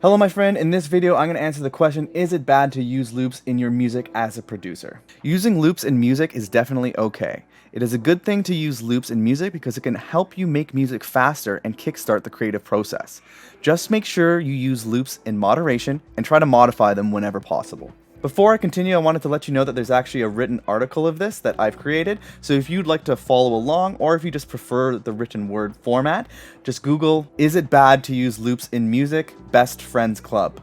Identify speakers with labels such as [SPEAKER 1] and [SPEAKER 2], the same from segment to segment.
[SPEAKER 1] Hello my friend, in this video I'm going to answer the question, is it bad to use loops in your music as a producer? Using loops in music is definitely okay. It is a good thing to use loops in music because it can help you make music faster and kickstart the creative process. Just make sure you use loops in moderation and try to modify them whenever possible. Before I continue, I wanted to let you know that there's actually a written article of this that I've created, so if you'd like to follow along, or if you just prefer the written word format, just Google, "Is it bad to use loops in music? Best Friends Club."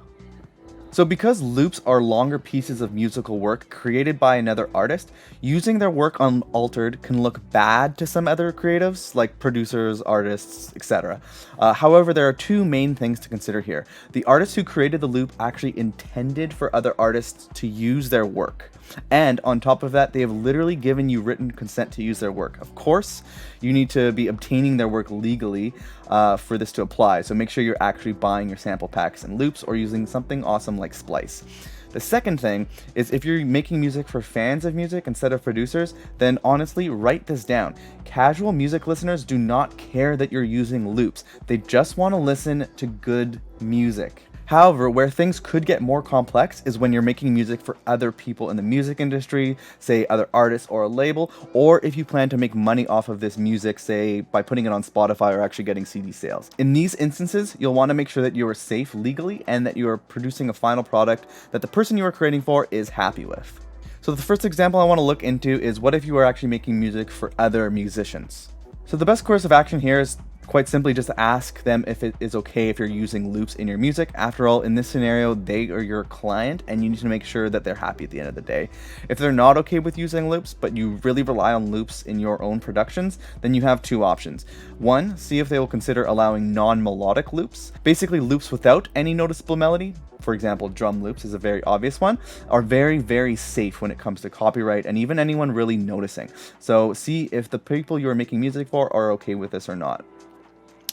[SPEAKER 1] So because loops are longer pieces of musical work created by another artist, using their work unaltered can look bad to some other creatives, like producers, artists, etc. However, there are two main things to consider here. The artist who created the loop actually intended for other artists to use their work. And on top of that, they have literally given you written consent to use their work. Of course, you need to be obtaining their work legally for this to apply. So make sure you're actually buying your sample packs and loops or using something awesome like Splice. The second thing is, if you're making music for fans of music instead of producers, then honestly write this down. Casual music listeners do not care that you're using loops. They just want to listen to good music. However, where things could get more complex is when you're making music for other people in the music industry, say other artists or a label, or if you plan to make money off of this music, say by putting it on Spotify or actually getting CD sales. In these instances, you'll want to make sure that you are safe legally and that you are producing a final product that the person you are creating for is happy with. So the first example I want to look into is, what if you are actually making music for other musicians? So the best course of action here is quite simply just ask them if it is okay if you're using loops in your music. After all, in this scenario, they are your client and you need to make sure that they're happy at the end of the day. If they're not okay with using loops, but you really rely on loops in your own productions, then you have two options. One, see if they will consider allowing non-melodic loops, basically loops without any noticeable melody. For example, drum loops is a very obvious one, are very safe when it comes to copyright and even anyone really noticing. So see if the people you are making music for are okay with this or not.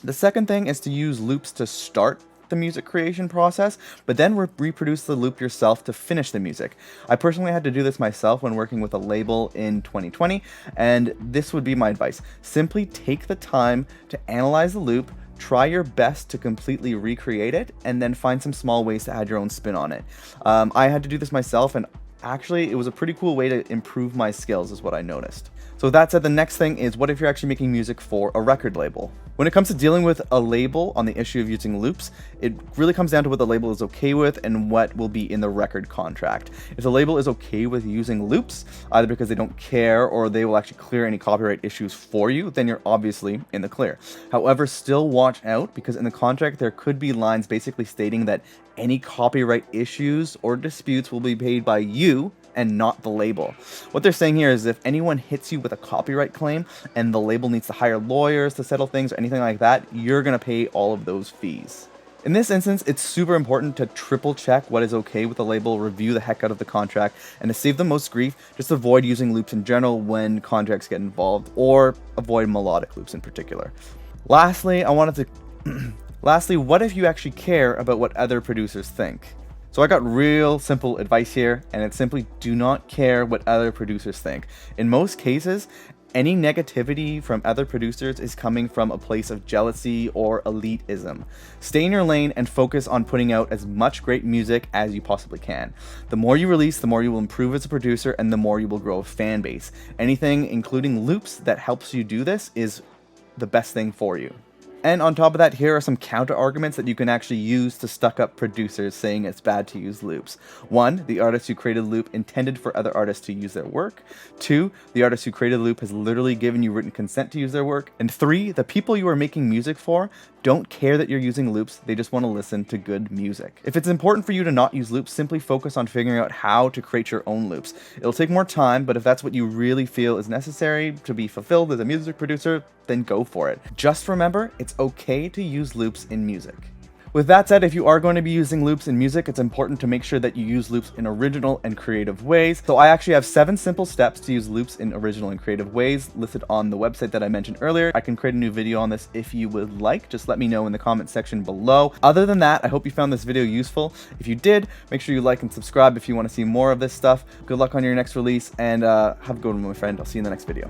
[SPEAKER 1] The second thing is to use loops to start the music creation process, but then reproduce the loop yourself to finish the music. I personally had to do this myself when working with a label in 2020, and this would be my advice. Simply take the time to analyze the loop, try your best to completely recreate it, and then find some small ways to add your own spin on it. I had to do this myself, and actually it was a pretty cool way to improve my skills, is what I noticed. So with that said, the next thing is, what if you're actually making music for a record label? When it comes to dealing with a label on the issue of using loops, it really comes down to what the label is okay with and what will be in the record contract. If the label is okay with using loops, either because they don't care or they will actually clear any copyright issues for you, then you're obviously in the clear. However, still watch out, because in the contract there could be lines basically stating that any copyright issues or disputes will be paid by you and not the label. What they're saying here is, if anyone hits you with a copyright claim and the label needs to hire lawyers to settle things or anything like that, you're gonna pay all of those fees. In this instance, it's super important to triple check what is okay with the label, review the heck out of the contract, and to save the most grief, just avoid using loops in general when contracts get involved, or avoid melodic loops in particular. Lastly, what if you actually care about what other producers think? So I got real simple advice here, and it's simply do not care what other producers think. In most cases, any negativity from other producers is coming from a place of jealousy or elitism. Stay in your lane and focus on putting out as much great music as you possibly can. The more you release, the more you will improve as a producer, and the more you will grow a fan base. Anything, including loops, that helps you do this is the best thing for you. And on top of that, here are some counter arguments that you can actually use to stuck up producers saying it's bad to use loops. 1, the artist who created the loop intended for other artists to use their work. 2, the artist who created the loop has literally given you written consent to use their work. And 3, the people you are making music for don't care that you're using loops, they just want to listen to good music. If it's important for you to not use loops, simply focus on figuring out how to create your own loops. It'll take more time, but if that's what you really feel is necessary to be fulfilled as a music producer, then go for it. Just remember, it's okay to use loops in music. With that said, if you are going to be using loops in music, it's important to make sure that you use loops in original and creative ways. So I actually have 7 simple steps to use loops in original and creative ways listed on the website that I mentioned earlier. I can create a new video on this if you would like. Just let me know in the comment section below. Other than that, I hope you found this video useful. If you did, make sure you like and subscribe if you want to see more of this stuff. Good luck on your next release, and have a good one, my friend. I'll see you in the next video.